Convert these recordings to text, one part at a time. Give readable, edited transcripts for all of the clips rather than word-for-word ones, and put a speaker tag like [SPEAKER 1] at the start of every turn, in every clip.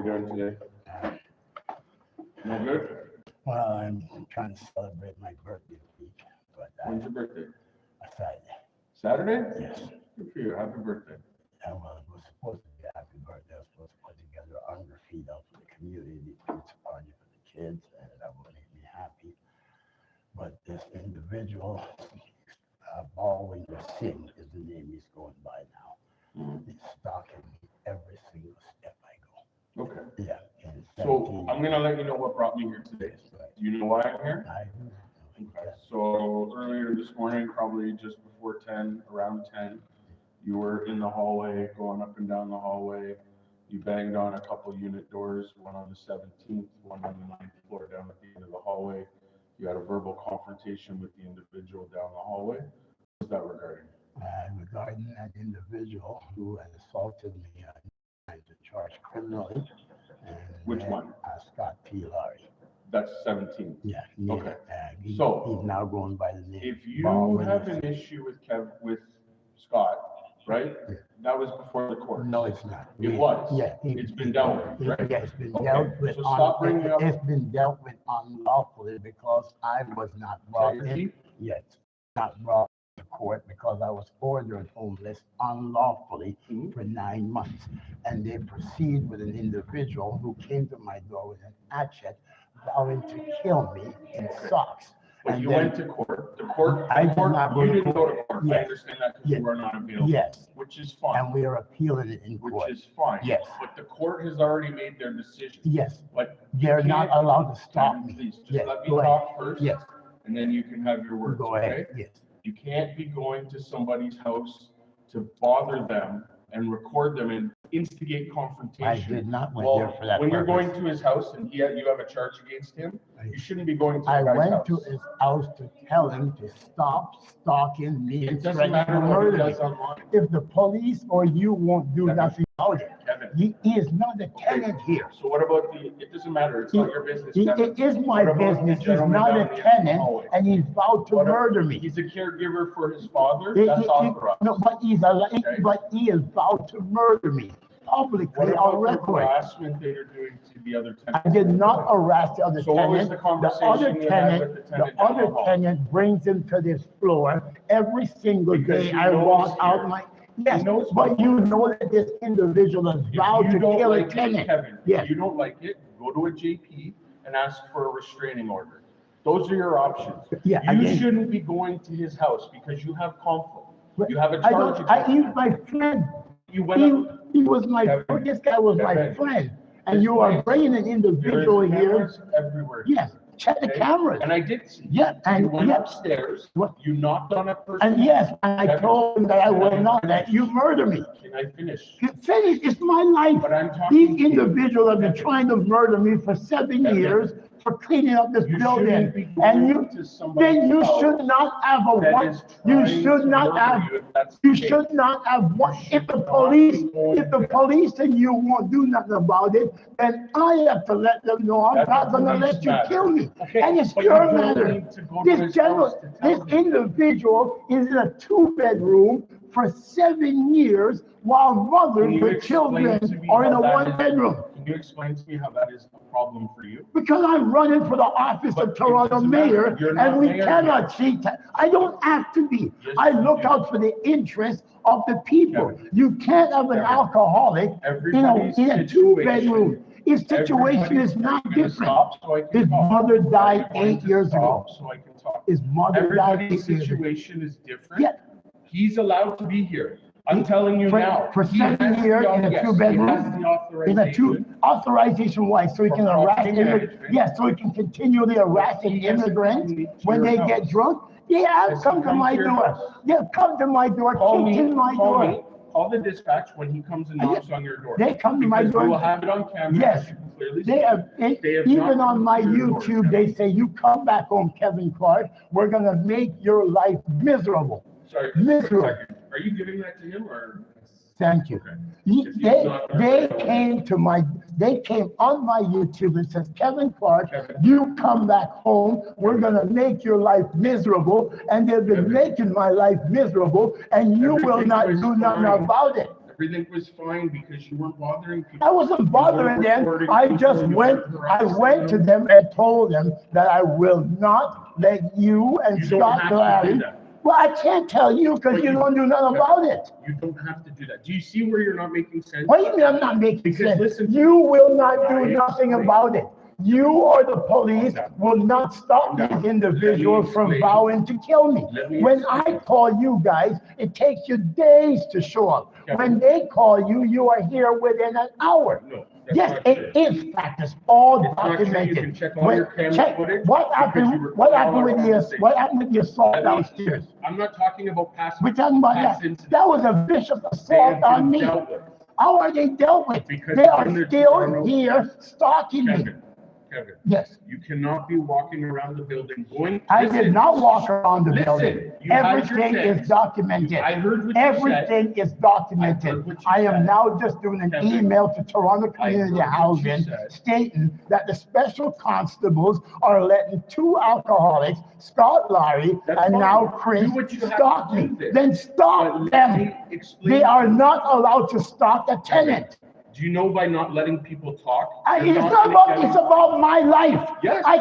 [SPEAKER 1] doing today? No good?
[SPEAKER 2] Well, I'm trying to celebrate my birthday week, but
[SPEAKER 1] When's your birthday?
[SPEAKER 2] Friday.
[SPEAKER 1] Saturday?
[SPEAKER 2] Yes.
[SPEAKER 1] Good for you. Happy birthday.
[SPEAKER 2] And well, it was supposed to be a happy birthday. I was supposed to put together a hunger feed out for the community, pizza party for the kids, and that would make me happy. But this individual, Baldwin Singh is the name he's going by now. He's stalking me every single step I go.
[SPEAKER 1] Okay.
[SPEAKER 2] Yeah.
[SPEAKER 1] So I'm gonna let you know what brought me here today. Do you know why I'm here?
[SPEAKER 2] I do.
[SPEAKER 1] Okay. So earlier this morning, probably just before 10, around 10, you were in the hallway, going up and down the hallway. You banged on a couple unit doors, one on the 17th, one on the 9th floor down at the end of the hallway. You had a verbal confrontation with the individual down the hallway. What was that regarding?
[SPEAKER 2] Regarding that individual who had assaulted me, I'm charged criminally.
[SPEAKER 1] Which one?
[SPEAKER 2] Scott P. Laurie.
[SPEAKER 1] That's 17th.
[SPEAKER 2] Yeah.
[SPEAKER 1] Okay.
[SPEAKER 2] He's
[SPEAKER 1] So
[SPEAKER 2] now going by the name.
[SPEAKER 1] if you
[SPEAKER 2] Baldwin
[SPEAKER 1] have an
[SPEAKER 2] Singh.
[SPEAKER 1] issue with Scott, right?
[SPEAKER 2] Yeah.
[SPEAKER 1] That was before the court.
[SPEAKER 2] No, it's not.
[SPEAKER 1] It was.
[SPEAKER 2] Yeah.
[SPEAKER 1] It's been dealt with, right?
[SPEAKER 2] Yeah, it's been
[SPEAKER 1] Okay,
[SPEAKER 2] dealt with.
[SPEAKER 1] so stop bringing up-
[SPEAKER 2] It's been dealt with unlawfully because I was not brought
[SPEAKER 1] your
[SPEAKER 2] in.
[SPEAKER 1] chief?
[SPEAKER 2] Yes, not brought to court because I was ordered homeless unlawfully for 9 months. And they proceed with an individual who came to my door with an hatchet, vowing to kill me in socks.
[SPEAKER 1] But
[SPEAKER 2] And
[SPEAKER 1] you
[SPEAKER 2] then-
[SPEAKER 1] went to court. The court,
[SPEAKER 2] I did not go
[SPEAKER 1] you
[SPEAKER 2] to
[SPEAKER 1] didn't go to
[SPEAKER 2] court.
[SPEAKER 1] court. I
[SPEAKER 2] Yes.
[SPEAKER 1] understand that because
[SPEAKER 2] Yes.
[SPEAKER 1] you are not available.
[SPEAKER 2] Yes,
[SPEAKER 1] Which is fine.
[SPEAKER 2] and we are appealing it in
[SPEAKER 1] Which
[SPEAKER 2] court.
[SPEAKER 1] is fine.
[SPEAKER 2] Yes.
[SPEAKER 1] But the court has already made their decision.
[SPEAKER 2] Yes,
[SPEAKER 1] But
[SPEAKER 2] they're not
[SPEAKER 1] can't-
[SPEAKER 2] allowed to stop me.
[SPEAKER 1] Please, just
[SPEAKER 2] Yes,
[SPEAKER 1] let me
[SPEAKER 2] go ahead.
[SPEAKER 1] talk first.
[SPEAKER 2] Yes,
[SPEAKER 1] And then you can have your words,
[SPEAKER 2] go
[SPEAKER 1] okay?
[SPEAKER 2] ahead, yes.
[SPEAKER 1] You can't be going to somebody's house to bother them and record them and instigate
[SPEAKER 2] I
[SPEAKER 1] confrontation.
[SPEAKER 2] did not went
[SPEAKER 1] Well,
[SPEAKER 2] there for that
[SPEAKER 1] when you're going
[SPEAKER 2] purpose.
[SPEAKER 1] to his house and you have a charge against him, you shouldn't be going to
[SPEAKER 2] I
[SPEAKER 1] the guy's
[SPEAKER 2] went
[SPEAKER 1] house.
[SPEAKER 2] to his house to tell him to stop stalking me and
[SPEAKER 1] It doesn't
[SPEAKER 2] threatening
[SPEAKER 1] matter
[SPEAKER 2] to
[SPEAKER 1] what he
[SPEAKER 2] murder me.
[SPEAKER 1] does online.
[SPEAKER 2] If the police or you won't do
[SPEAKER 1] Kevin.
[SPEAKER 2] nothing about it,
[SPEAKER 1] Kevin,
[SPEAKER 2] he is not a tenant here.
[SPEAKER 1] so what about it doesn't matter, it's not your business. Kevin.
[SPEAKER 2] It is my
[SPEAKER 1] What about the
[SPEAKER 2] business, he's
[SPEAKER 1] gentleman
[SPEAKER 2] not
[SPEAKER 1] down
[SPEAKER 2] a
[SPEAKER 1] the end of the
[SPEAKER 2] tenant,
[SPEAKER 1] hallway?
[SPEAKER 2] and he's vowed to
[SPEAKER 1] What if
[SPEAKER 2] murder me.
[SPEAKER 1] He's a caregiver for his father,
[SPEAKER 2] He-
[SPEAKER 1] that's
[SPEAKER 2] he-
[SPEAKER 1] authorized.
[SPEAKER 2] No, but
[SPEAKER 1] Okay.
[SPEAKER 2] but he is vowed to murder me
[SPEAKER 1] What
[SPEAKER 2] publicly on
[SPEAKER 1] about the
[SPEAKER 2] record.
[SPEAKER 1] harassment that you're doing to the other tenants?
[SPEAKER 2] I did not harass the other
[SPEAKER 1] So what was
[SPEAKER 2] tenant.
[SPEAKER 1] the
[SPEAKER 2] The
[SPEAKER 1] conversation
[SPEAKER 2] other
[SPEAKER 1] you had
[SPEAKER 2] tenant,
[SPEAKER 1] with the
[SPEAKER 2] the
[SPEAKER 1] tenant down
[SPEAKER 2] other
[SPEAKER 1] the hall?
[SPEAKER 2] tenant brings him to this floor every single
[SPEAKER 1] Because
[SPEAKER 2] day
[SPEAKER 1] he
[SPEAKER 2] I
[SPEAKER 1] knows
[SPEAKER 2] walk out
[SPEAKER 1] here.
[SPEAKER 2] my, yes,
[SPEAKER 1] knows
[SPEAKER 2] but
[SPEAKER 1] what-
[SPEAKER 2] you know that this individual is
[SPEAKER 1] If
[SPEAKER 2] vowed
[SPEAKER 1] you
[SPEAKER 2] to
[SPEAKER 1] don't
[SPEAKER 2] kill a
[SPEAKER 1] like it,
[SPEAKER 2] tenant.
[SPEAKER 1] Kevin,
[SPEAKER 2] Yes.
[SPEAKER 1] if you don't like it, go to a JP and ask for a restraining order. Those are your options.
[SPEAKER 2] Yeah,
[SPEAKER 1] You
[SPEAKER 2] again-
[SPEAKER 1] shouldn't be going to his house because you have conflict. You have a
[SPEAKER 2] I
[SPEAKER 1] charge
[SPEAKER 2] don't,
[SPEAKER 1] against
[SPEAKER 2] he's
[SPEAKER 1] him.
[SPEAKER 2] my friend.
[SPEAKER 1] You went up.
[SPEAKER 2] He was my,
[SPEAKER 1] Kevin,
[SPEAKER 2] this guy was my
[SPEAKER 1] Kevin,
[SPEAKER 2] friend. And
[SPEAKER 1] this
[SPEAKER 2] you are
[SPEAKER 1] place-
[SPEAKER 2] bringing an individual
[SPEAKER 1] There's
[SPEAKER 2] here.
[SPEAKER 1] cameras everywhere.
[SPEAKER 2] Yes, check the
[SPEAKER 1] Okay?
[SPEAKER 2] cameras.
[SPEAKER 1] And I did see.
[SPEAKER 2] Yeah,
[SPEAKER 1] You
[SPEAKER 2] and
[SPEAKER 1] went
[SPEAKER 2] yes,
[SPEAKER 1] upstairs,
[SPEAKER 2] What?
[SPEAKER 1] you knocked on a person.
[SPEAKER 2] and yes, and I
[SPEAKER 1] Kevin,
[SPEAKER 2] told him that I will
[SPEAKER 1] Kevin,
[SPEAKER 2] not let you murder me.
[SPEAKER 1] Can I finish?
[SPEAKER 2] Finish, it's my life.
[SPEAKER 1] But I'm talking
[SPEAKER 2] These
[SPEAKER 1] to you.
[SPEAKER 2] individuals have been
[SPEAKER 1] Kevin.
[SPEAKER 2] trying to murder me for 7
[SPEAKER 1] Kevin.
[SPEAKER 2] years for cleaning up this
[SPEAKER 1] You
[SPEAKER 2] building.
[SPEAKER 1] shouldn't be
[SPEAKER 2] And
[SPEAKER 1] going
[SPEAKER 2] you,
[SPEAKER 1] to somebody's
[SPEAKER 2] then you
[SPEAKER 1] house
[SPEAKER 2] should not have a
[SPEAKER 1] that
[SPEAKER 2] one,
[SPEAKER 1] is
[SPEAKER 2] you
[SPEAKER 1] trying
[SPEAKER 2] should
[SPEAKER 1] to
[SPEAKER 2] not
[SPEAKER 1] murder
[SPEAKER 2] have,
[SPEAKER 1] you if that's the
[SPEAKER 2] you
[SPEAKER 1] case.
[SPEAKER 2] should not have one.
[SPEAKER 1] should
[SPEAKER 2] If the
[SPEAKER 1] not
[SPEAKER 2] police,
[SPEAKER 1] be going
[SPEAKER 2] if the
[SPEAKER 1] there.
[SPEAKER 2] police and you won't do nothing about it, then I have to let them know I'm
[SPEAKER 1] That's
[SPEAKER 2] not
[SPEAKER 1] a
[SPEAKER 2] gonna
[SPEAKER 1] police
[SPEAKER 2] let you
[SPEAKER 1] matter.
[SPEAKER 2] kill me.
[SPEAKER 1] Okay,
[SPEAKER 2] And it's
[SPEAKER 1] but you
[SPEAKER 2] your
[SPEAKER 1] don't
[SPEAKER 2] matter.
[SPEAKER 1] need to go to
[SPEAKER 2] This
[SPEAKER 1] his
[SPEAKER 2] general,
[SPEAKER 1] house to tell
[SPEAKER 2] this
[SPEAKER 1] him.
[SPEAKER 2] individual is in a 2-bedroom for 7 years while
[SPEAKER 1] Can
[SPEAKER 2] mothers
[SPEAKER 1] you
[SPEAKER 2] with
[SPEAKER 1] explain
[SPEAKER 2] children
[SPEAKER 1] to me
[SPEAKER 2] are in
[SPEAKER 1] how
[SPEAKER 2] a
[SPEAKER 1] that is-
[SPEAKER 2] 1-bedroom.
[SPEAKER 1] Can you explain to me how that is a problem for you?
[SPEAKER 2] Because I'm running for the office
[SPEAKER 1] But
[SPEAKER 2] of
[SPEAKER 1] it
[SPEAKER 2] Toronto
[SPEAKER 1] doesn't matter.
[SPEAKER 2] mayor,
[SPEAKER 1] You're not
[SPEAKER 2] and we
[SPEAKER 1] mayor
[SPEAKER 2] cannot cheat. I don't have to be.
[SPEAKER 1] Yes,
[SPEAKER 2] I
[SPEAKER 1] you
[SPEAKER 2] look
[SPEAKER 1] do.
[SPEAKER 2] out for the interests of the people.
[SPEAKER 1] Kevin.
[SPEAKER 2] You can't have an
[SPEAKER 1] Kevin.
[SPEAKER 2] alcoholic in
[SPEAKER 1] Everybody's
[SPEAKER 2] a
[SPEAKER 1] situation-
[SPEAKER 2] 2-bedroom. His situation
[SPEAKER 1] Everybody's-
[SPEAKER 2] is not
[SPEAKER 1] Are you gonna
[SPEAKER 2] different.
[SPEAKER 1] stop so I can
[SPEAKER 2] His
[SPEAKER 1] talk?
[SPEAKER 2] mother
[SPEAKER 1] Are you
[SPEAKER 2] died
[SPEAKER 1] going
[SPEAKER 2] 8
[SPEAKER 1] to
[SPEAKER 2] years
[SPEAKER 1] stop
[SPEAKER 2] ago.
[SPEAKER 1] So I can talk.
[SPEAKER 2] His mother died
[SPEAKER 1] Everybody's
[SPEAKER 2] 8 years ago.
[SPEAKER 1] situation is different.
[SPEAKER 2] Yeah.
[SPEAKER 1] He's allowed to be here. I'm telling you
[SPEAKER 2] For-
[SPEAKER 1] now.
[SPEAKER 2] for
[SPEAKER 1] He
[SPEAKER 2] 7
[SPEAKER 1] has the
[SPEAKER 2] years in a
[SPEAKER 1] yes, he has
[SPEAKER 2] 2-bedroom,
[SPEAKER 1] the
[SPEAKER 2] In a authorization why, so he
[SPEAKER 1] For
[SPEAKER 2] can harass
[SPEAKER 1] property
[SPEAKER 2] immigrants,
[SPEAKER 1] management.
[SPEAKER 2] yes, so he can continually harassing
[SPEAKER 1] He has to
[SPEAKER 2] immigrants
[SPEAKER 1] come to
[SPEAKER 2] when
[SPEAKER 1] your
[SPEAKER 2] they
[SPEAKER 1] house.
[SPEAKER 2] get drunk. Yeah,
[SPEAKER 1] Has he
[SPEAKER 2] come to
[SPEAKER 1] come
[SPEAKER 2] my
[SPEAKER 1] to your
[SPEAKER 2] door.
[SPEAKER 1] house?
[SPEAKER 2] Yeah, come to my door,
[SPEAKER 1] Call
[SPEAKER 2] kick
[SPEAKER 1] me,
[SPEAKER 2] in my
[SPEAKER 1] call
[SPEAKER 2] door.
[SPEAKER 1] me, call the dispatch when he comes and knocks on your door.
[SPEAKER 2] They come to my
[SPEAKER 1] Because
[SPEAKER 2] door.
[SPEAKER 1] we will have it on camera.
[SPEAKER 2] Yes.
[SPEAKER 1] You can clearly see
[SPEAKER 2] They
[SPEAKER 1] it.
[SPEAKER 2] have,
[SPEAKER 1] They have
[SPEAKER 2] even
[SPEAKER 1] not
[SPEAKER 2] on
[SPEAKER 1] come
[SPEAKER 2] my
[SPEAKER 1] to your door,
[SPEAKER 2] YouTube,
[SPEAKER 1] Kevin.
[SPEAKER 2] they say, you come back home, Kevin Clark, we're gonna make your life miserable.
[SPEAKER 1] Sorry, just a
[SPEAKER 2] Miserable.
[SPEAKER 1] second. Are you giving that to him or?
[SPEAKER 2] Thank you.
[SPEAKER 1] Okay.
[SPEAKER 2] He-
[SPEAKER 1] If he's
[SPEAKER 2] They,
[SPEAKER 1] not gonna
[SPEAKER 2] they
[SPEAKER 1] say
[SPEAKER 2] came on my YouTube and says, Kevin Clark,
[SPEAKER 1] Kevin.
[SPEAKER 2] you come back home, we're gonna make your life miserable, and they've been
[SPEAKER 1] Kevin.
[SPEAKER 2] making my life miserable, and you will
[SPEAKER 1] Everything
[SPEAKER 2] not
[SPEAKER 1] was
[SPEAKER 2] do nothing
[SPEAKER 1] fine.
[SPEAKER 2] about it.
[SPEAKER 1] Everything was fine because you weren't bothering people.
[SPEAKER 2] I wasn't bothering them.
[SPEAKER 1] recording
[SPEAKER 2] I
[SPEAKER 1] people,
[SPEAKER 2] just
[SPEAKER 1] you
[SPEAKER 2] went,
[SPEAKER 1] weren't
[SPEAKER 2] I
[SPEAKER 1] harassing
[SPEAKER 2] went to
[SPEAKER 1] them.
[SPEAKER 2] them and told them that I will not let you and
[SPEAKER 1] You don't
[SPEAKER 2] Scott
[SPEAKER 1] have to
[SPEAKER 2] Larry.
[SPEAKER 1] do that.
[SPEAKER 2] Well, I can't tell you because
[SPEAKER 1] But
[SPEAKER 2] you
[SPEAKER 1] you-
[SPEAKER 2] don't do nothing about it.
[SPEAKER 1] You don't have to do that. Do you see where you're not making sense?
[SPEAKER 2] What do you mean I'm not making
[SPEAKER 1] Because
[SPEAKER 2] sense?
[SPEAKER 1] listen to
[SPEAKER 2] You will not
[SPEAKER 1] I
[SPEAKER 2] do nothing
[SPEAKER 1] explain.
[SPEAKER 2] about it. You or the police will not stop
[SPEAKER 1] Now,
[SPEAKER 2] these individuals from
[SPEAKER 1] explain.
[SPEAKER 2] vowing to kill me.
[SPEAKER 1] Let me
[SPEAKER 2] When I
[SPEAKER 1] explain.
[SPEAKER 2] call you guys, it takes you days to show up.
[SPEAKER 1] Yeah.
[SPEAKER 2] When they call you, you are here within an hour.
[SPEAKER 1] No, that's
[SPEAKER 2] Yes,
[SPEAKER 1] not
[SPEAKER 2] it
[SPEAKER 1] true.
[SPEAKER 2] is fact. It's all
[SPEAKER 1] It's not true. You
[SPEAKER 2] documented.
[SPEAKER 1] can check all
[SPEAKER 2] When-
[SPEAKER 1] your camera
[SPEAKER 2] check-
[SPEAKER 1] footage
[SPEAKER 2] What
[SPEAKER 1] because
[SPEAKER 2] happened?
[SPEAKER 1] you
[SPEAKER 2] What
[SPEAKER 1] record
[SPEAKER 2] happened
[SPEAKER 1] all
[SPEAKER 2] with
[SPEAKER 1] our
[SPEAKER 2] the
[SPEAKER 1] conversations.
[SPEAKER 2] what happened with the assault
[SPEAKER 1] Let me-
[SPEAKER 2] downstairs?
[SPEAKER 1] I'm not talking about past.
[SPEAKER 2] We're talking about
[SPEAKER 1] past
[SPEAKER 2] that.
[SPEAKER 1] incidents.
[SPEAKER 2] That was a vicious
[SPEAKER 1] They
[SPEAKER 2] assault
[SPEAKER 1] have
[SPEAKER 2] on
[SPEAKER 1] been
[SPEAKER 2] me.
[SPEAKER 1] dealt with.
[SPEAKER 2] How are they dealt with?
[SPEAKER 1] Because
[SPEAKER 2] They are
[SPEAKER 1] in the
[SPEAKER 2] still
[SPEAKER 1] Toronto-
[SPEAKER 2] here stalking me.
[SPEAKER 1] Kevin,
[SPEAKER 2] Yes,
[SPEAKER 1] you cannot be walking around the building going.
[SPEAKER 2] I
[SPEAKER 1] listen,
[SPEAKER 2] did not walk around the
[SPEAKER 1] listen,
[SPEAKER 2] building.
[SPEAKER 1] you had your
[SPEAKER 2] Everything is
[SPEAKER 1] text.
[SPEAKER 2] documented.
[SPEAKER 1] I heard what you said.
[SPEAKER 2] Everything is
[SPEAKER 1] I heard
[SPEAKER 2] documented.
[SPEAKER 1] what you
[SPEAKER 2] I am
[SPEAKER 1] said.
[SPEAKER 2] now just doing an
[SPEAKER 1] Kevin,
[SPEAKER 2] email to Toronto
[SPEAKER 1] I
[SPEAKER 2] Community
[SPEAKER 1] heard what you
[SPEAKER 2] Housing
[SPEAKER 1] said.
[SPEAKER 2] stating that the special constables are letting two alcoholics, Scott Larry
[SPEAKER 1] That's
[SPEAKER 2] and
[SPEAKER 1] fine.
[SPEAKER 2] now Chris,
[SPEAKER 1] Do what you have
[SPEAKER 2] stalk
[SPEAKER 1] to
[SPEAKER 2] me.
[SPEAKER 1] do there.
[SPEAKER 2] Then
[SPEAKER 1] But
[SPEAKER 2] stop
[SPEAKER 1] let
[SPEAKER 2] them.
[SPEAKER 1] me explain.
[SPEAKER 2] They are not allowed to stalk a tenant.
[SPEAKER 1] Do you know by not letting people talk?
[SPEAKER 2] It's
[SPEAKER 1] you're
[SPEAKER 2] not
[SPEAKER 1] gonna
[SPEAKER 2] about,
[SPEAKER 1] get-
[SPEAKER 2] it's about my life.
[SPEAKER 1] Yes.
[SPEAKER 2] I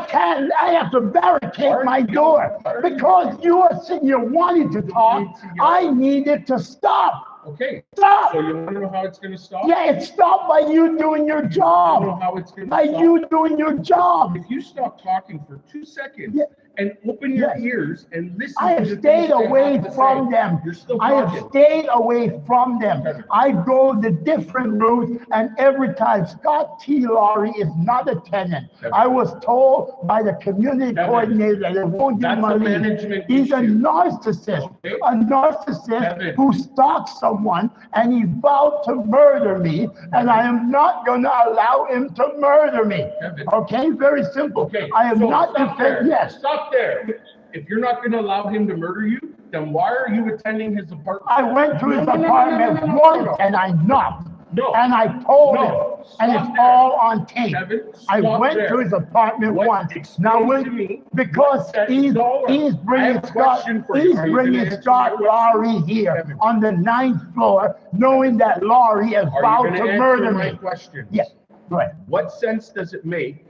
[SPEAKER 2] have to barricade
[SPEAKER 1] Are
[SPEAKER 2] my
[SPEAKER 1] you-
[SPEAKER 2] door
[SPEAKER 1] are you-
[SPEAKER 2] because you are sitting here wanting to talk.
[SPEAKER 1] need to yell.
[SPEAKER 2] I need it to stop.
[SPEAKER 1] Okay,
[SPEAKER 2] Stop.
[SPEAKER 1] so you wanna know how it's gonna stop?
[SPEAKER 2] Yeah, it stopped by you doing your
[SPEAKER 1] You know
[SPEAKER 2] job.
[SPEAKER 1] how it's gonna
[SPEAKER 2] By
[SPEAKER 1] stop?
[SPEAKER 2] you doing your job.
[SPEAKER 1] If you stop talking for 2 seconds
[SPEAKER 2] Yeah.
[SPEAKER 1] and open your
[SPEAKER 2] Yes.
[SPEAKER 1] ears and listen
[SPEAKER 2] I
[SPEAKER 1] to
[SPEAKER 2] have
[SPEAKER 1] the
[SPEAKER 2] stayed
[SPEAKER 1] things they
[SPEAKER 2] away
[SPEAKER 1] have to
[SPEAKER 2] from
[SPEAKER 1] say,
[SPEAKER 2] them.
[SPEAKER 1] You're still
[SPEAKER 2] I have
[SPEAKER 1] talking.
[SPEAKER 2] stayed away from them. I go the different routes, and every time Scott T. Laurie is not a tenant. I was told by the community
[SPEAKER 1] Kevin,
[SPEAKER 2] coordinator that they won't give
[SPEAKER 1] that's
[SPEAKER 2] him
[SPEAKER 1] a
[SPEAKER 2] a leave.
[SPEAKER 1] management
[SPEAKER 2] He's a
[SPEAKER 1] issue.
[SPEAKER 2] narcissist,
[SPEAKER 1] Okay.
[SPEAKER 2] a narcissist
[SPEAKER 1] Kevin.
[SPEAKER 2] who stalks someone, and he vowed to murder me, and I am not going to allow him to murder me.
[SPEAKER 1] Kevin.
[SPEAKER 2] Okay, very simple.
[SPEAKER 1] Okay,
[SPEAKER 2] I am
[SPEAKER 1] so
[SPEAKER 2] not
[SPEAKER 1] stop there.
[SPEAKER 2] yes.
[SPEAKER 1] Stop there. If you're not gonna allow him to murder you, then why are you attending his apartment?
[SPEAKER 2] I went to his
[SPEAKER 1] No, no, no,
[SPEAKER 2] apartment
[SPEAKER 1] no, no, no,
[SPEAKER 2] once
[SPEAKER 1] no.
[SPEAKER 2] and I knocked.
[SPEAKER 1] No.
[SPEAKER 2] And I told
[SPEAKER 1] No.
[SPEAKER 2] him, and
[SPEAKER 1] Stop
[SPEAKER 2] it's
[SPEAKER 1] there.
[SPEAKER 2] all on tape.
[SPEAKER 1] Kevin,
[SPEAKER 2] I
[SPEAKER 1] stop
[SPEAKER 2] went
[SPEAKER 1] there.
[SPEAKER 2] to his apartment
[SPEAKER 1] What-
[SPEAKER 2] once.
[SPEAKER 1] explain
[SPEAKER 2] Now,
[SPEAKER 1] to me
[SPEAKER 2] because
[SPEAKER 1] what that
[SPEAKER 2] he's
[SPEAKER 1] dollar-
[SPEAKER 2] he's
[SPEAKER 1] I
[SPEAKER 2] bringing
[SPEAKER 1] have a
[SPEAKER 2] Scott,
[SPEAKER 1] question for you.
[SPEAKER 2] he's
[SPEAKER 1] Are you
[SPEAKER 2] bringing
[SPEAKER 1] gonna answer
[SPEAKER 2] Scott
[SPEAKER 1] my
[SPEAKER 2] Laurie here
[SPEAKER 1] Kevin.
[SPEAKER 2] on the 9th floor, knowing that Laurie has
[SPEAKER 1] Are
[SPEAKER 2] vowed
[SPEAKER 1] you
[SPEAKER 2] to
[SPEAKER 1] gonna
[SPEAKER 2] murder
[SPEAKER 1] answer my
[SPEAKER 2] me.
[SPEAKER 1] question?
[SPEAKER 2] Yes, go ahead.
[SPEAKER 1] What sense does it make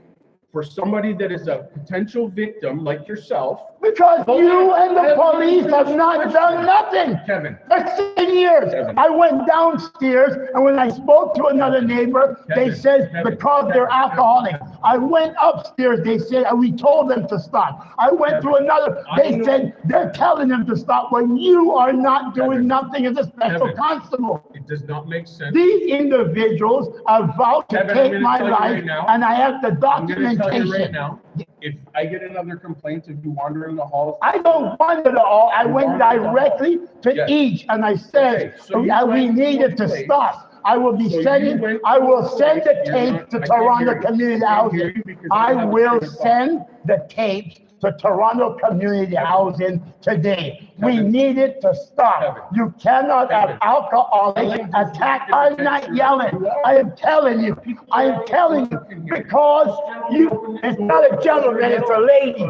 [SPEAKER 1] for somebody that is a potential victim like yourself?
[SPEAKER 2] Because
[SPEAKER 1] Hold
[SPEAKER 2] you
[SPEAKER 1] on.
[SPEAKER 2] and the
[SPEAKER 1] Let me
[SPEAKER 2] police
[SPEAKER 1] finish
[SPEAKER 2] have
[SPEAKER 1] the
[SPEAKER 2] not
[SPEAKER 1] question.
[SPEAKER 2] done nothing.
[SPEAKER 1] Kevin,
[SPEAKER 2] For 10 years,
[SPEAKER 1] Kevin.
[SPEAKER 2] I went downstairs, and when I spoke to another neighbor, they
[SPEAKER 1] Kevin,
[SPEAKER 2] said
[SPEAKER 1] Kevin,
[SPEAKER 2] because they're
[SPEAKER 1] Kevin,
[SPEAKER 2] alcoholic. I went upstairs, they said, and we told them to stop. I went to another,
[SPEAKER 1] I
[SPEAKER 2] they
[SPEAKER 1] know-
[SPEAKER 2] said, they're telling them to stop when you are not doing
[SPEAKER 1] Kevin,
[SPEAKER 2] nothing as a special
[SPEAKER 1] Kevin.
[SPEAKER 2] constable.
[SPEAKER 1] it does not make sense.
[SPEAKER 2] These individuals are vowed to
[SPEAKER 1] Kevin, I'm
[SPEAKER 2] take
[SPEAKER 1] gonna
[SPEAKER 2] my
[SPEAKER 1] tell you
[SPEAKER 2] life,
[SPEAKER 1] right now.
[SPEAKER 2] and I have the
[SPEAKER 1] I'm gonna tell you
[SPEAKER 2] documentation.
[SPEAKER 1] right now, if I get another complaint of you wandering the halls.
[SPEAKER 2] I don't want it all. I went directly to
[SPEAKER 1] Yes.
[SPEAKER 2] each and I said,
[SPEAKER 1] Okay, so you
[SPEAKER 2] we
[SPEAKER 1] went
[SPEAKER 2] needed to
[SPEAKER 1] one place.
[SPEAKER 2] stop. I will be
[SPEAKER 1] So you
[SPEAKER 2] sending,
[SPEAKER 1] went
[SPEAKER 2] I will
[SPEAKER 1] one
[SPEAKER 2] send the
[SPEAKER 1] place. You're
[SPEAKER 2] tape
[SPEAKER 1] not-
[SPEAKER 2] to
[SPEAKER 1] I can't
[SPEAKER 2] Toronto
[SPEAKER 1] hear you.
[SPEAKER 2] Community
[SPEAKER 1] I can't hear
[SPEAKER 2] Housing.
[SPEAKER 1] you because I
[SPEAKER 2] I
[SPEAKER 1] don't have a
[SPEAKER 2] will
[SPEAKER 1] train of thought.
[SPEAKER 2] send the tapes to Toronto Community Housing today. We
[SPEAKER 1] Kevin.
[SPEAKER 2] need it to stop.
[SPEAKER 1] Kevin.
[SPEAKER 2] You cannot have
[SPEAKER 1] Kevin.
[SPEAKER 2] alcoholics attack. I'm not yelling. I am telling you, I am telling you, because you, it's not a gentleman, it's a lady.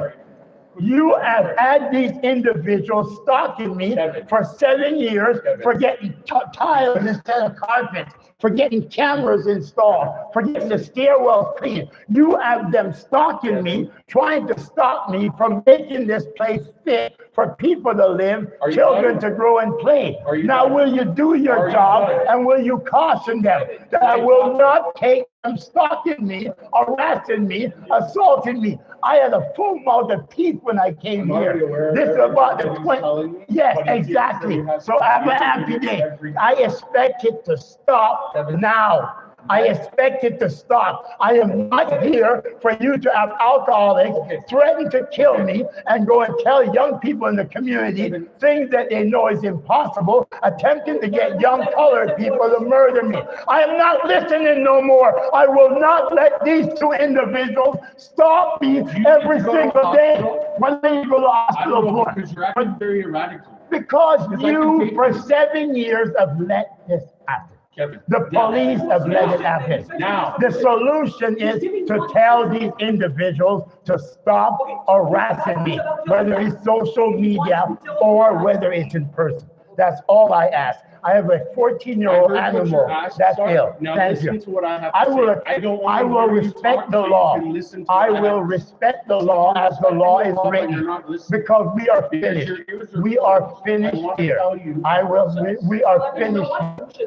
[SPEAKER 2] You have had these individuals stalking me
[SPEAKER 1] Kevin.
[SPEAKER 2] for 7 years
[SPEAKER 1] Kevin.
[SPEAKER 2] for getting tiles instead of carpets, for getting cameras installed, for getting the stairwells clean. You have them stalking me, trying to stop me from making this place fit for people to live,
[SPEAKER 1] Are you
[SPEAKER 2] children
[SPEAKER 1] done?
[SPEAKER 2] to grow and play.
[SPEAKER 1] Are you
[SPEAKER 2] Now,
[SPEAKER 1] done?
[SPEAKER 2] will you do
[SPEAKER 1] Are
[SPEAKER 2] your
[SPEAKER 1] you
[SPEAKER 2] job,
[SPEAKER 1] done?
[SPEAKER 2] and will you caution them that I will not take them stalking me, harassing me, assaulting me? I had a full mouth of teeth when I came
[SPEAKER 1] I'm already
[SPEAKER 2] here.
[SPEAKER 1] aware of
[SPEAKER 2] This is
[SPEAKER 1] everything
[SPEAKER 2] about the
[SPEAKER 1] that he's
[SPEAKER 2] 20.
[SPEAKER 1] telling me,
[SPEAKER 2] Yes,
[SPEAKER 1] but he keeps
[SPEAKER 2] exactly.
[SPEAKER 1] saying he has
[SPEAKER 2] So
[SPEAKER 1] to
[SPEAKER 2] have a
[SPEAKER 1] do
[SPEAKER 2] happy
[SPEAKER 1] it
[SPEAKER 2] day.
[SPEAKER 1] every
[SPEAKER 2] I expect it to stop
[SPEAKER 1] Kevin.
[SPEAKER 2] now. I expect it to stop. I am not here for you to have alcoholics threaten to kill me and go and tell young people in the community things that they know is impossible, attempting to get young colored people to murder me. I am not listening no more. I will not let these two individuals stop me every
[SPEAKER 1] go to
[SPEAKER 2] single day.
[SPEAKER 1] hospital?
[SPEAKER 2] When do you go to
[SPEAKER 1] I
[SPEAKER 2] hospital
[SPEAKER 1] don't know,
[SPEAKER 2] for?
[SPEAKER 1] because you're acting very erratic.
[SPEAKER 2] Because
[SPEAKER 1] I can
[SPEAKER 2] you,
[SPEAKER 1] take
[SPEAKER 2] for
[SPEAKER 1] it.
[SPEAKER 2] 7 years, have let this happen.
[SPEAKER 1] Kevin.
[SPEAKER 2] The police have let it happen.
[SPEAKER 1] Now.
[SPEAKER 2] The solution is to tell these individuals to stop harassing me, whether it's social media or whether it's in person. That's all I ask. I have a 14-year-old animal that's ill.
[SPEAKER 1] Now
[SPEAKER 2] Thank
[SPEAKER 1] listen
[SPEAKER 2] you.
[SPEAKER 1] to what I have to
[SPEAKER 2] I will,
[SPEAKER 1] say. I don't want
[SPEAKER 2] I
[SPEAKER 1] to
[SPEAKER 2] will
[SPEAKER 1] hear you
[SPEAKER 2] respect
[SPEAKER 1] talk
[SPEAKER 2] the
[SPEAKER 1] so you
[SPEAKER 2] law.
[SPEAKER 1] can listen to
[SPEAKER 2] I
[SPEAKER 1] what
[SPEAKER 2] will
[SPEAKER 1] have to say.
[SPEAKER 2] respect the law as the law is
[SPEAKER 1] But you're
[SPEAKER 2] written,
[SPEAKER 1] not listening.
[SPEAKER 2] because we are
[SPEAKER 1] Because
[SPEAKER 2] finished.
[SPEAKER 1] your ears are
[SPEAKER 2] We
[SPEAKER 1] closed.
[SPEAKER 2] are
[SPEAKER 1] I
[SPEAKER 2] finished
[SPEAKER 1] want to
[SPEAKER 2] here.
[SPEAKER 1] tell you
[SPEAKER 2] I will,
[SPEAKER 1] the process.
[SPEAKER 2] we are finished.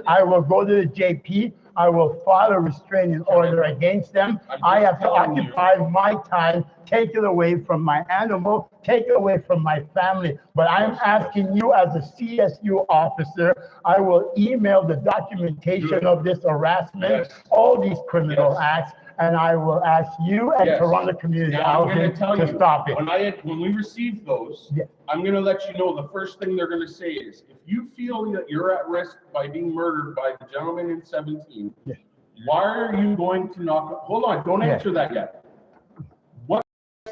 [SPEAKER 2] I will go to the JP. I will file a restraining order against them. I have to occupy my time, take it away from my animal, take it away from my family. But I'm asking you as a CSU officer, I will email the documentation of this harassment, all these criminal acts, and I will ask you and
[SPEAKER 1] Yes.
[SPEAKER 2] Toronto Community
[SPEAKER 1] Now, I'm
[SPEAKER 2] Housing
[SPEAKER 1] gonna tell
[SPEAKER 2] to
[SPEAKER 1] you,
[SPEAKER 2] stop it.
[SPEAKER 1] when we receive those,
[SPEAKER 2] Yeah.
[SPEAKER 1] I'm gonna let you know, the first thing they're gonna say is, if you feel that you're at risk by being murdered by the gentleman in 17,
[SPEAKER 2] Yeah.
[SPEAKER 1] why are you going to knock, hold on, don't
[SPEAKER 2] Yeah.
[SPEAKER 1] answer that yet. What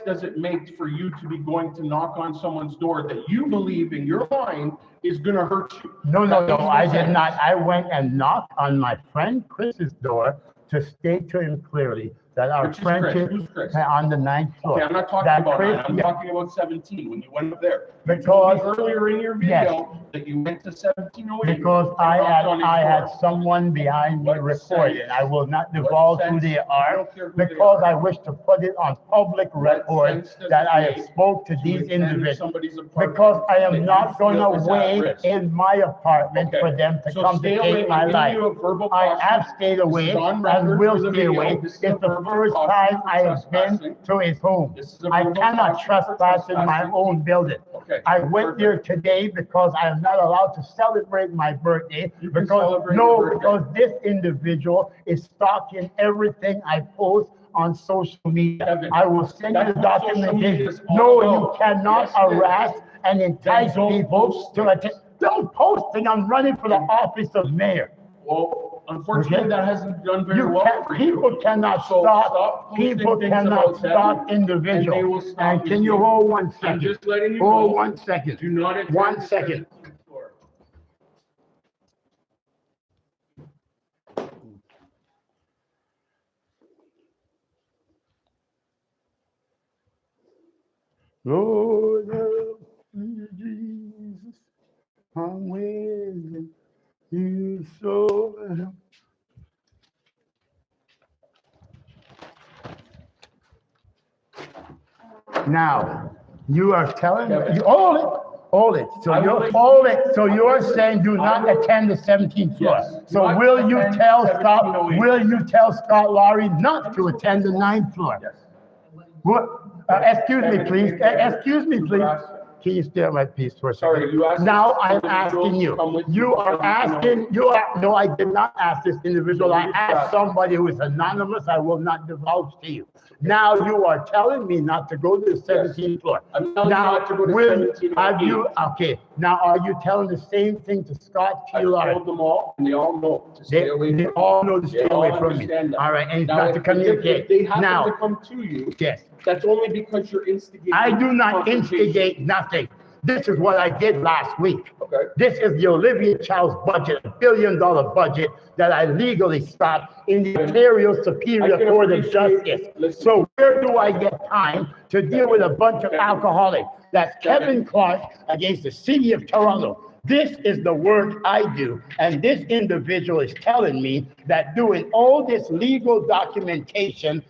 [SPEAKER 1] does it make for you to be going to knock on someone's door that you believe in your mind is gonna hurt you?
[SPEAKER 2] No,
[SPEAKER 1] That makes
[SPEAKER 2] I did
[SPEAKER 1] sense.
[SPEAKER 2] not. I went and knocked on my friend Chris's door to state to him clearly that our
[SPEAKER 1] Which is Chris?
[SPEAKER 2] friendship
[SPEAKER 1] Who's Chris?
[SPEAKER 2] on the 9th floor.
[SPEAKER 1] Okay, I'm not talking
[SPEAKER 2] That
[SPEAKER 1] about
[SPEAKER 2] Chris-
[SPEAKER 1] that, I'm
[SPEAKER 2] yeah.
[SPEAKER 1] talking about 17, when you went up there. You
[SPEAKER 2] Because-
[SPEAKER 1] told me earlier in your
[SPEAKER 2] Yes.
[SPEAKER 1] video that you went to 1708.
[SPEAKER 2] Because I had someone behind me
[SPEAKER 1] What
[SPEAKER 2] recording.
[SPEAKER 1] sense?
[SPEAKER 2] I will not divulge who
[SPEAKER 1] sense?
[SPEAKER 2] they
[SPEAKER 1] I
[SPEAKER 2] are
[SPEAKER 1] don't care who they
[SPEAKER 2] because
[SPEAKER 1] are.
[SPEAKER 2] I wish to put it on public record
[SPEAKER 1] sense does
[SPEAKER 2] that
[SPEAKER 1] it
[SPEAKER 2] I have
[SPEAKER 1] make
[SPEAKER 2] spoke to
[SPEAKER 1] to
[SPEAKER 2] these
[SPEAKER 1] attend
[SPEAKER 2] individuals.
[SPEAKER 1] somebody's apartment
[SPEAKER 2] Because I
[SPEAKER 1] that
[SPEAKER 2] am
[SPEAKER 1] you
[SPEAKER 2] not
[SPEAKER 1] feel
[SPEAKER 2] gonna
[SPEAKER 1] is at
[SPEAKER 2] wait
[SPEAKER 1] risk?
[SPEAKER 2] in my apartment
[SPEAKER 1] Okay.
[SPEAKER 2] for them to
[SPEAKER 1] So
[SPEAKER 2] come
[SPEAKER 1] stay
[SPEAKER 2] to
[SPEAKER 1] away.
[SPEAKER 2] take my
[SPEAKER 1] I'm giving
[SPEAKER 2] life.
[SPEAKER 1] you a verbal
[SPEAKER 2] I
[SPEAKER 1] caution.
[SPEAKER 2] have stayed
[SPEAKER 1] This
[SPEAKER 2] away
[SPEAKER 1] is on
[SPEAKER 2] and
[SPEAKER 1] record
[SPEAKER 2] will
[SPEAKER 1] for the
[SPEAKER 2] stay
[SPEAKER 1] video.
[SPEAKER 2] away.
[SPEAKER 1] This is
[SPEAKER 2] It's
[SPEAKER 1] a
[SPEAKER 2] the
[SPEAKER 1] verbal
[SPEAKER 2] first
[SPEAKER 1] caution
[SPEAKER 2] time
[SPEAKER 1] for
[SPEAKER 2] I have been
[SPEAKER 1] trespassing.
[SPEAKER 2] to his home.
[SPEAKER 1] This is a
[SPEAKER 2] I
[SPEAKER 1] verbal
[SPEAKER 2] cannot
[SPEAKER 1] caution for
[SPEAKER 2] trespass in my
[SPEAKER 1] trespassing.
[SPEAKER 2] own building.
[SPEAKER 1] Okay,
[SPEAKER 2] I went
[SPEAKER 1] perfect.
[SPEAKER 2] there today because I am not allowed to celebrate my birthday.
[SPEAKER 1] You can
[SPEAKER 2] Because,
[SPEAKER 1] celebrate your birthday.
[SPEAKER 2] because this individual is stalking everything I post on social media.
[SPEAKER 1] Kevin,
[SPEAKER 2] I will send you the
[SPEAKER 1] that's what social media
[SPEAKER 2] documentation.
[SPEAKER 1] is all
[SPEAKER 2] No, you
[SPEAKER 1] about.
[SPEAKER 2] cannot
[SPEAKER 1] Yes, it is.
[SPEAKER 2] harass and entice
[SPEAKER 1] Then don't
[SPEAKER 2] people
[SPEAKER 1] post
[SPEAKER 2] to
[SPEAKER 1] it.
[SPEAKER 2] attend. Don't post it. I'm running for the office of mayor.
[SPEAKER 1] Well, unfortunately,
[SPEAKER 2] Okay.
[SPEAKER 1] that hasn't done very
[SPEAKER 2] You
[SPEAKER 1] well
[SPEAKER 2] can't,
[SPEAKER 1] for you.
[SPEAKER 2] people cannot
[SPEAKER 1] So
[SPEAKER 2] stop,
[SPEAKER 1] stop posting
[SPEAKER 2] people
[SPEAKER 1] things
[SPEAKER 2] cannot
[SPEAKER 1] about them,
[SPEAKER 2] stop
[SPEAKER 1] and they will
[SPEAKER 2] individuals.
[SPEAKER 1] stop
[SPEAKER 2] And can you
[SPEAKER 1] you.
[SPEAKER 2] hold one
[SPEAKER 1] I'm
[SPEAKER 2] second?
[SPEAKER 1] just letting you
[SPEAKER 2] Hold
[SPEAKER 1] know.
[SPEAKER 2] 1 second.
[SPEAKER 1] Do not attend
[SPEAKER 2] 1
[SPEAKER 1] the
[SPEAKER 2] second.
[SPEAKER 1] 17th floor.
[SPEAKER 2] Lord, help me, Jesus, I'm waiting you so. Now, you are telling me, hold it. So you're saying do not attend the 17th floor.
[SPEAKER 1] Yes.
[SPEAKER 2] So
[SPEAKER 1] Not
[SPEAKER 2] will you
[SPEAKER 1] attend
[SPEAKER 2] tell
[SPEAKER 1] 1708.
[SPEAKER 2] will you tell Scott Laurie not to attend the 9th floor?
[SPEAKER 1] Yes.
[SPEAKER 2] What, excuse me, please, excuse me, please. Can you stay on my piece for a second?
[SPEAKER 1] Sorry, you asked.
[SPEAKER 2] Now I'm
[SPEAKER 1] this
[SPEAKER 2] asking
[SPEAKER 1] individual
[SPEAKER 2] you,
[SPEAKER 1] to come with
[SPEAKER 2] you are asking, no, I did not ask this individual, I asked somebody who is anonymous, I will not divulge to you. Now you are telling me not to go to the 17th floor.
[SPEAKER 1] I'm telling you
[SPEAKER 2] Now,
[SPEAKER 1] not to go to
[SPEAKER 2] will-
[SPEAKER 1] 1708.
[SPEAKER 2] have you, okay, now are you telling the same thing to Scott
[SPEAKER 1] I
[SPEAKER 2] Laurie?
[SPEAKER 1] told them all, and they all know to stay away
[SPEAKER 2] They
[SPEAKER 1] from
[SPEAKER 2] all know to
[SPEAKER 1] They
[SPEAKER 2] stay
[SPEAKER 1] all
[SPEAKER 2] away from me.
[SPEAKER 1] understand that.
[SPEAKER 2] All right, and it's
[SPEAKER 1] Now,
[SPEAKER 2] not to
[SPEAKER 1] if
[SPEAKER 2] communicate.
[SPEAKER 1] they happen to
[SPEAKER 2] Now,
[SPEAKER 1] come to you,
[SPEAKER 2] yes.
[SPEAKER 1] that's only because you're instigating.
[SPEAKER 2] I do not
[SPEAKER 1] confrontation.
[SPEAKER 2] instigate nothing. This is what I did last week.
[SPEAKER 1] Okay.
[SPEAKER 2] This is the Olivia Child's budget, $1 billion budget that I legally stopped in the Ontario
[SPEAKER 1] I
[SPEAKER 2] Superior
[SPEAKER 1] can
[SPEAKER 2] Court of
[SPEAKER 1] appreciate-
[SPEAKER 2] Justice.
[SPEAKER 1] listen.
[SPEAKER 2] So where do I get time to deal with a bunch of alcoholics? That's Kevin Clark against the city of Toronto. This is the work I do, and this individual is telling me that doing all this legal documentation,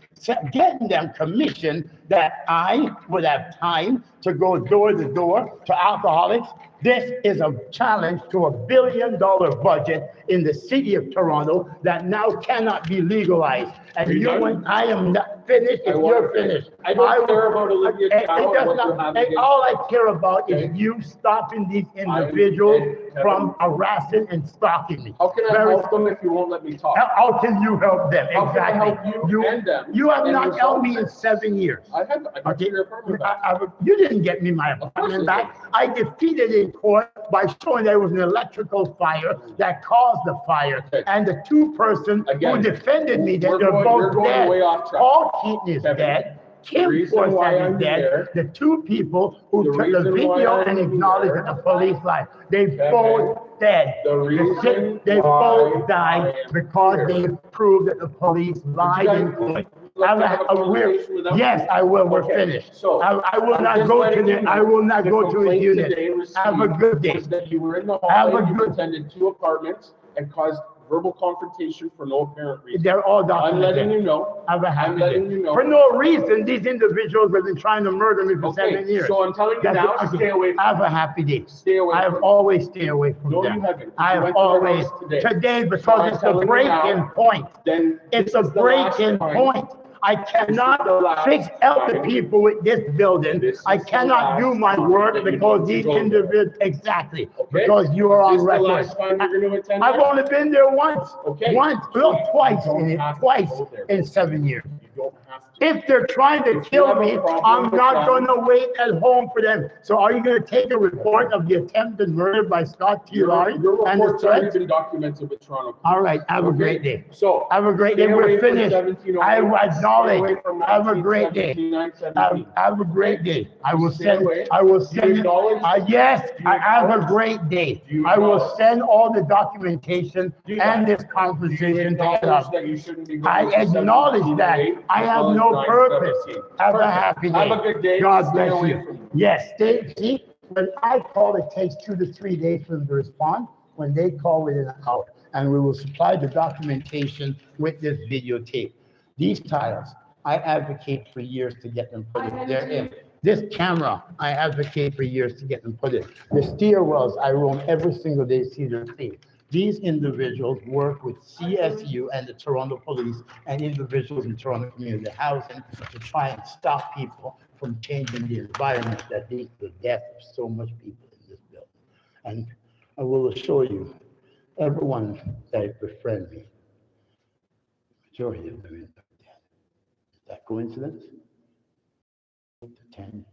[SPEAKER 2] getting them commissioned, that I would have time to go door to door to alcoholics. This is a challenge to a $1 billion budget in the city of Toronto that now cannot be legalized. And
[SPEAKER 1] Are you done?
[SPEAKER 2] when I am not finished, if
[SPEAKER 1] I want
[SPEAKER 2] you're
[SPEAKER 1] to
[SPEAKER 2] finished.
[SPEAKER 1] I don't care
[SPEAKER 2] will-
[SPEAKER 1] about Olivia
[SPEAKER 2] it
[SPEAKER 1] Chow
[SPEAKER 2] does
[SPEAKER 1] and what
[SPEAKER 2] not-
[SPEAKER 1] you have
[SPEAKER 2] and
[SPEAKER 1] against
[SPEAKER 2] all I care about
[SPEAKER 1] Okay.
[SPEAKER 2] is you stopping these individuals
[SPEAKER 1] Kevin.
[SPEAKER 2] from harassing and stalking me.
[SPEAKER 1] How can I
[SPEAKER 2] Very-
[SPEAKER 1] help them if you won't let me talk?
[SPEAKER 2] How can you help them?
[SPEAKER 1] How can I
[SPEAKER 2] Exactly.
[SPEAKER 1] help you and them
[SPEAKER 2] You have
[SPEAKER 1] and
[SPEAKER 2] not helped me in
[SPEAKER 1] yourself?
[SPEAKER 2] 7 years.
[SPEAKER 1] I got
[SPEAKER 2] Okay,
[SPEAKER 1] you your apartment back.
[SPEAKER 2] you didn't get me my
[SPEAKER 1] course
[SPEAKER 2] apartment
[SPEAKER 1] you
[SPEAKER 2] back. I defeated in court by showing there was an electrical fire that caused the fire.
[SPEAKER 1] Okay.
[SPEAKER 2] And the two person who
[SPEAKER 1] Again,
[SPEAKER 2] defended me, that
[SPEAKER 1] we're
[SPEAKER 2] they're
[SPEAKER 1] going
[SPEAKER 2] both dead.
[SPEAKER 1] way off track.
[SPEAKER 2] Paul Keaton is
[SPEAKER 1] Kevin,
[SPEAKER 2] dead.
[SPEAKER 1] the
[SPEAKER 2] Kim
[SPEAKER 1] reason why
[SPEAKER 2] Forsyth
[SPEAKER 1] I'm
[SPEAKER 2] is dead.
[SPEAKER 1] here-
[SPEAKER 2] The two people who
[SPEAKER 1] The
[SPEAKER 2] took the
[SPEAKER 1] reason why
[SPEAKER 2] video
[SPEAKER 1] I'm
[SPEAKER 2] and acknowledged
[SPEAKER 1] here-
[SPEAKER 2] that the police lied. They
[SPEAKER 1] Kevin,
[SPEAKER 2] both dead.
[SPEAKER 1] the reason
[SPEAKER 2] They
[SPEAKER 1] why
[SPEAKER 2] both
[SPEAKER 1] I
[SPEAKER 2] died
[SPEAKER 1] am
[SPEAKER 2] because
[SPEAKER 1] here-
[SPEAKER 2] they proved that the police lied in court.
[SPEAKER 1] like to have a conversation without?
[SPEAKER 2] Yes, I will. We're
[SPEAKER 1] Okay,
[SPEAKER 2] finished.
[SPEAKER 1] so
[SPEAKER 2] I will
[SPEAKER 1] I'm
[SPEAKER 2] not
[SPEAKER 1] just
[SPEAKER 2] go to
[SPEAKER 1] letting you
[SPEAKER 2] the,
[SPEAKER 1] know
[SPEAKER 2] I will not
[SPEAKER 1] the
[SPEAKER 2] go to his
[SPEAKER 1] complaint
[SPEAKER 2] unit.
[SPEAKER 1] today received
[SPEAKER 2] Have a good day.
[SPEAKER 1] was that you were in the
[SPEAKER 2] Have a
[SPEAKER 1] hallway, you
[SPEAKER 2] good-
[SPEAKER 1] attended 2 apartments and caused verbal confrontation for no apparent reason.
[SPEAKER 2] They're all
[SPEAKER 1] I'm letting you
[SPEAKER 2] documented.
[SPEAKER 1] know.
[SPEAKER 2] Have a happy
[SPEAKER 1] I'm letting
[SPEAKER 2] day.
[SPEAKER 1] you know.
[SPEAKER 2] For no reason, these individuals have been trying to murder me for
[SPEAKER 1] Okay,
[SPEAKER 2] 7 years.
[SPEAKER 1] so I'm telling you
[SPEAKER 2] That's
[SPEAKER 1] now,
[SPEAKER 2] it. Okay.
[SPEAKER 1] stay away from
[SPEAKER 2] Have a happy day.
[SPEAKER 1] Stay away
[SPEAKER 2] I have
[SPEAKER 1] from
[SPEAKER 2] always stayed away from
[SPEAKER 1] No,
[SPEAKER 2] them.
[SPEAKER 1] you haven't.
[SPEAKER 2] I
[SPEAKER 1] You
[SPEAKER 2] have
[SPEAKER 1] went to their
[SPEAKER 2] always,
[SPEAKER 1] house today.
[SPEAKER 2] today,
[SPEAKER 1] So
[SPEAKER 2] because
[SPEAKER 1] I'm
[SPEAKER 2] it's a
[SPEAKER 1] telling you now,
[SPEAKER 2] break-in point.
[SPEAKER 1] Then
[SPEAKER 2] It's
[SPEAKER 1] this
[SPEAKER 2] a
[SPEAKER 1] is the last
[SPEAKER 2] break-in
[SPEAKER 1] time.
[SPEAKER 2] point. I cannot fix out the people with this building.
[SPEAKER 1] This
[SPEAKER 2] I
[SPEAKER 1] is the
[SPEAKER 2] cannot do
[SPEAKER 1] last
[SPEAKER 2] my
[SPEAKER 1] time
[SPEAKER 2] work
[SPEAKER 1] that you
[SPEAKER 2] because
[SPEAKER 1] need to
[SPEAKER 2] these
[SPEAKER 1] go there.
[SPEAKER 2] individuals, exactly,
[SPEAKER 1] Okay?
[SPEAKER 2] because you are
[SPEAKER 1] Is
[SPEAKER 2] on
[SPEAKER 1] this the
[SPEAKER 2] record.
[SPEAKER 1] last time you're gonna attend
[SPEAKER 2] I've
[SPEAKER 1] there?
[SPEAKER 2] only been there once.
[SPEAKER 1] Okay.
[SPEAKER 2] Once,
[SPEAKER 1] So
[SPEAKER 2] no,
[SPEAKER 1] you
[SPEAKER 2] twice,
[SPEAKER 1] don't have to
[SPEAKER 2] twice
[SPEAKER 1] go there.
[SPEAKER 2] in 7 years.
[SPEAKER 1] You don't have to.
[SPEAKER 2] If they're trying to
[SPEAKER 1] If you
[SPEAKER 2] kill
[SPEAKER 1] have a
[SPEAKER 2] me,
[SPEAKER 1] problem
[SPEAKER 2] I'm
[SPEAKER 1] with
[SPEAKER 2] not
[SPEAKER 1] them-
[SPEAKER 2] gonna wait at home for them. So are you gonna take a report of the attempted murder by Scott T.
[SPEAKER 1] Your
[SPEAKER 2] Laurie
[SPEAKER 1] your
[SPEAKER 2] and the
[SPEAKER 1] report's already
[SPEAKER 2] threats?
[SPEAKER 1] been documented with Toronto. Police.
[SPEAKER 2] All right, have a
[SPEAKER 1] Okay?
[SPEAKER 2] great day.
[SPEAKER 1] So.
[SPEAKER 2] Have a great day.
[SPEAKER 1] stay away
[SPEAKER 2] We're
[SPEAKER 1] from
[SPEAKER 2] finished.
[SPEAKER 1] 1708,
[SPEAKER 2] I
[SPEAKER 1] stay away
[SPEAKER 2] acknowledge.
[SPEAKER 1] from
[SPEAKER 2] Have a great day.
[SPEAKER 1] 1917.
[SPEAKER 2] Have a great day. I will
[SPEAKER 1] Stay
[SPEAKER 2] send,
[SPEAKER 1] away.
[SPEAKER 2] I will
[SPEAKER 1] Do you
[SPEAKER 2] send,
[SPEAKER 1] acknowledge?
[SPEAKER 2] yes,
[SPEAKER 1] Do you
[SPEAKER 2] I have a
[SPEAKER 1] acknowledge?
[SPEAKER 2] great day.
[SPEAKER 1] Do you
[SPEAKER 2] I will
[SPEAKER 1] acknowledge?
[SPEAKER 2] send all the documentation
[SPEAKER 1] Do
[SPEAKER 2] and
[SPEAKER 1] that.
[SPEAKER 2] this
[SPEAKER 1] Do you
[SPEAKER 2] conversation to
[SPEAKER 1] acknowledge
[SPEAKER 2] us.
[SPEAKER 1] that you shouldn't be
[SPEAKER 2] I
[SPEAKER 1] going to
[SPEAKER 2] acknowledge that.
[SPEAKER 1] 1708
[SPEAKER 2] I
[SPEAKER 1] as
[SPEAKER 2] have
[SPEAKER 1] well as
[SPEAKER 2] no
[SPEAKER 1] 917?
[SPEAKER 2] purpose. Have a
[SPEAKER 1] Perfect.
[SPEAKER 2] happy day.
[SPEAKER 1] Have a good day.
[SPEAKER 2] God
[SPEAKER 1] Stay
[SPEAKER 2] bless
[SPEAKER 1] away
[SPEAKER 2] you.
[SPEAKER 1] from them.
[SPEAKER 2] Yes, see, when I call, it takes 2 to 3 days for them to respond. When they call, within an hour. And we will supply the documentation with this videotape. These tiles, I advocate for years to get them put in. They're in. This camera, I advocate for years to get them put in. The stairwells, I roam every single day to see their clean. These individuals work with CSU and the Toronto Police and individuals in Toronto community housing to try and stop people from changing the environment that leads to the death of so much people in this building. And I will assure you, everyone that befriend me, majority of them end up dead. Is that coincidence? 10